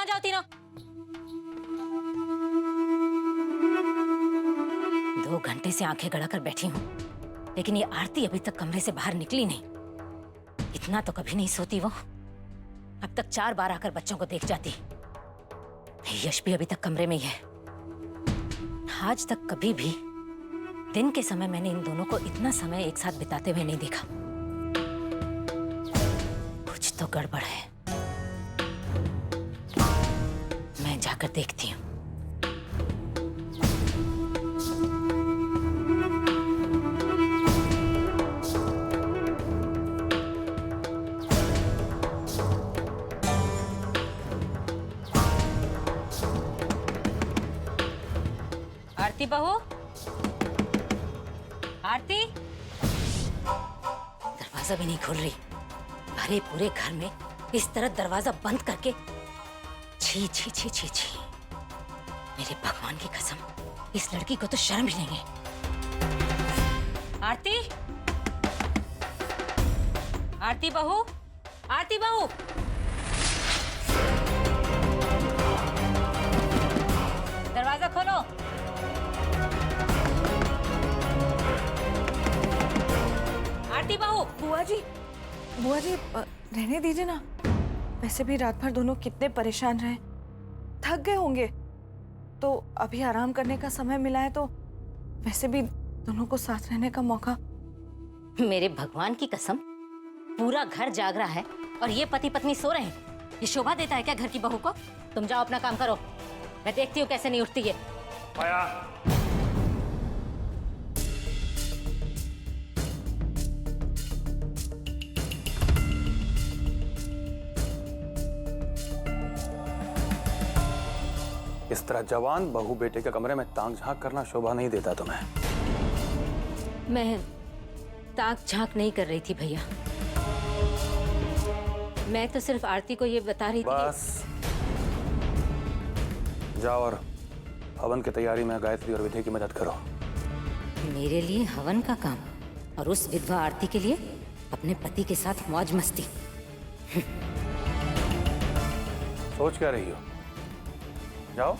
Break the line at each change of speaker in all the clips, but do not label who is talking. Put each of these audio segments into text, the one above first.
कहाँ जाओ तीनों? 2 घंटे से आंखें गड़ाकर बैठी हूँ, लेकिन ये आरती अभी तक कमरे से बाहर निकली नहीं। इतना तो कभी नहीं सोती वो। अब तक 4 बार आकर बच्चों को देख जाती। यश भी अभी तक कमरे में ही है। आज तक कभी भी दिन के समय मैंने इन दोनों को इतना समय एक साथ बिताते हुए नहीं देखा। कुछ तो गड़बड़ है। मैं जाकर देखती हूँ। आरती बहू, आरती, दरवाजा भी नहीं खोल रही। भरे पूरे घर में इस तरह दरवाजा बंद करके। छी छी छी छी छी, मेरे भगवान की कसम, इस लड़की को तो शर्म भी नहीं है। आरती, आरती बहू, आरती बहू, दरवाजा खोलो। आरती बहू।
बुआ जी, रहने दीजिए ना। वैसे भी रात भर दोनों कितने परेशान रहे, थक गए होंगे, तो अभी आराम करने का समय मिला है, तो वैसे भी दोनों को साथ रहने का मौका।
मेरे भगवान की कसम, पूरा घर जाग रहा है और ये पति पत्नी सो रहे हैं। ये शोभा देता है क्या घर की बहू को? तुम जाओ अपना काम करो, मैं देखती हूँ कैसे नहीं उठती है।
माया, इस तरह जवान बहू बेटे के कमरे में ताक झांक करना शोभा नहीं देता तुम्हें।
मैं ताक झांक नहीं कर रही थी भैया। मैं तो सिर्फ आरती को ये बता रही थी।
बस जाओ और हवन की तैयारी में गायत्री और विधि की मदद करो।
मेरे लिए हवन का काम और उस विधवा आरती के लिए अपने पति के साथ मौज मस्ती।
सोच क्या रही हो? जाओ।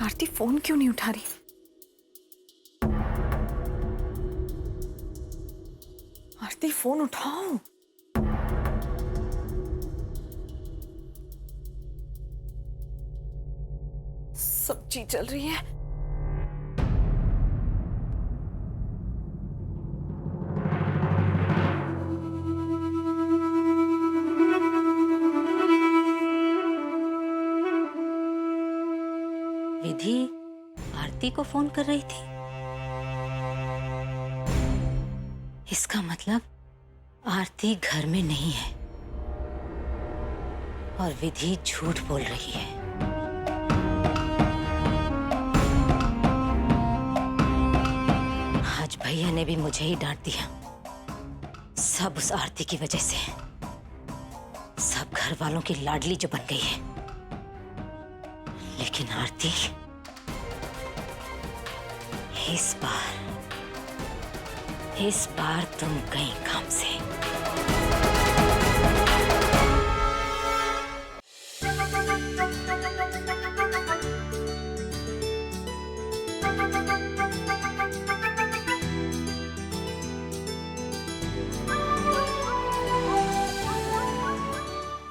आरती फोन क्यों नहीं उठा रही? आरती फोन उठाओ। सब्जी चल रही है।
विधि आरती को फोन कर रही थी। इसका मतलब आरती घर में नहीं है और विधि झूठ बोल रही है। आज भैया ने भी मुझे ही डांट दिया। सब उस आरती की वजह से। सब घर वालों की लाडली जो बन गई है। लेकिन आरती, इस बार तुम गई काम से।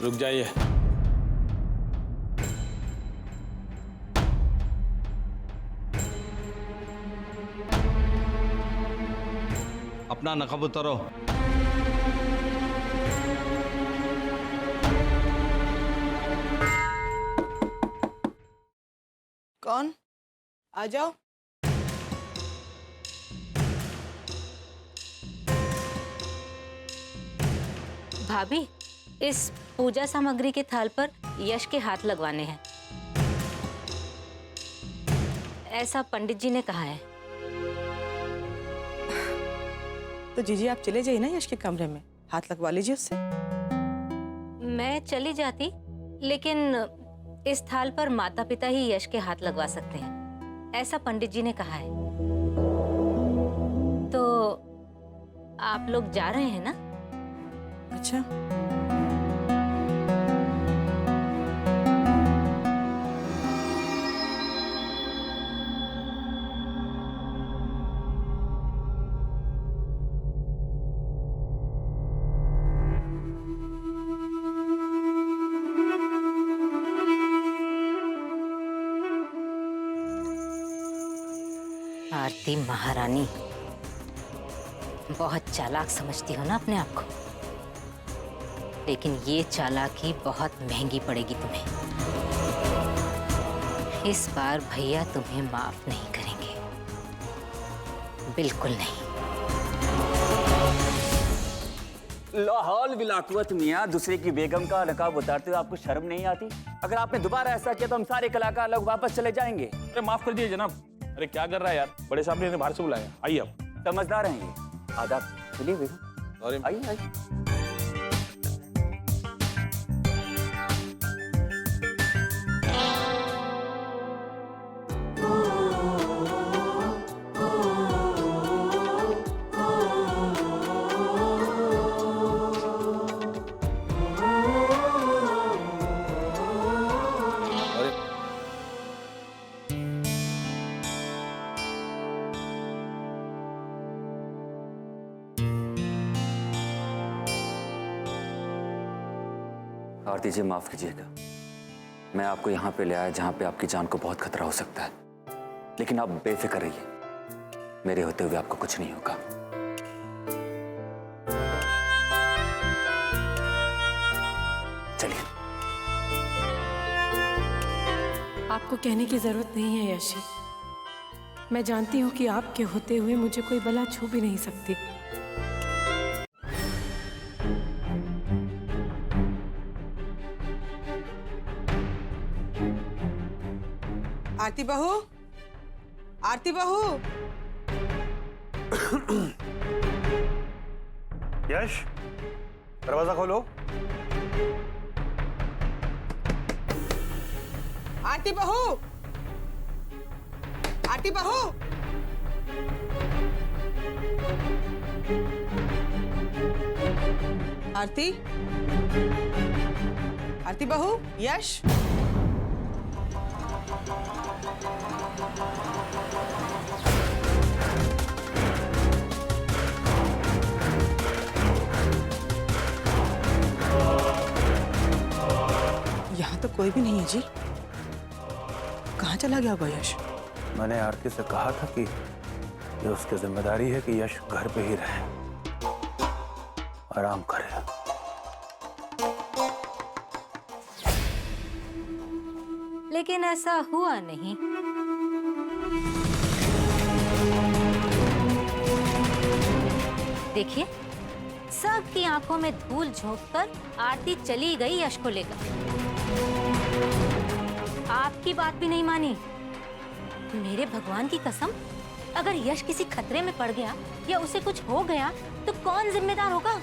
रुक जाइए। अपना नकाब उतारो।
कौन? आ जाओ।
भाभी, इस पूजा सामग्री के थाल पर यश के हाथ लगवाने हैं, ऐसा पंडित जी ने कहा है।
तो जीजी आप चले जाइए ना यश के कमरे में, हाथ लगवा लीजिए उससे।
मैं चली जाती, लेकिन इस थाल पर माता पिता ही यश के हाथ लगवा सकते हैं, ऐसा पंडित जी ने कहा है। तो आप लोग जा रहे हैं ना?
अच्छा,
आरती महारानी, बहुत चालाक समझती हो ना अपने आप को, लेकिन ये चालाकी बहुत महंगी पड़ेगी तुम्हें। इस बार भैया तुम्हें माफ नहीं करेंगे, बिल्कुल नहीं।
लाहौल विलाकुवत मियाँ, दूसरे की बेगम का नकाब उतारते हुए आपको शर्म नहीं आती? अगर आपने दोबारा ऐसा किया तो हम सारे कलाकार लोग वापस चले जाएंगे।
अरे माफ कर दिए जनाब। अरे क्या कर रहा है यार, बड़े साहब ने बाहर से बुलाया। आइए आप।
समझदार हैं ये। आदाब। चलिए बेगम,
अरे
आइए आइए। आरती जी माफ कीजिएगा, मैं आपको यहाँ पे ले आया जहाँ पे आपकी जान को बहुत खतरा हो सकता है, लेकिन आप बेफिक्र रहिए, मेरे होते हुए आपको कुछ नहीं होगा। चलिए।
आपको कहने की जरूरत नहीं है यशी, मैं जानती हूँ कि आपके होते हुए मुझे कोई बला छू भी नहीं सकती।
आरती बहू, आरती बहू।
यश, दरवाजा खोलो।
आरती बहू, आरती बहू। आरती, आरती बहू। यश, यहाँ तो कोई भी नहीं है जी, कहाँ चला गया होगा यश?
मैंने आरती से कहा था कि ये उसकी जिम्मेदारी है कि यश घर पे ही रहे, आराम करे।
लेकिन ऐसा हुआ नहीं। देखिए, सबकी आंखों में धूल झोंककर आरती चली गई यश को लेकर। आपकी बात भी नहीं मानी। मेरे भगवान की कसम, अगर यश किसी खतरे में पड़ गया या उसे कुछ हो गया तो कौन जिम्मेदार होगा?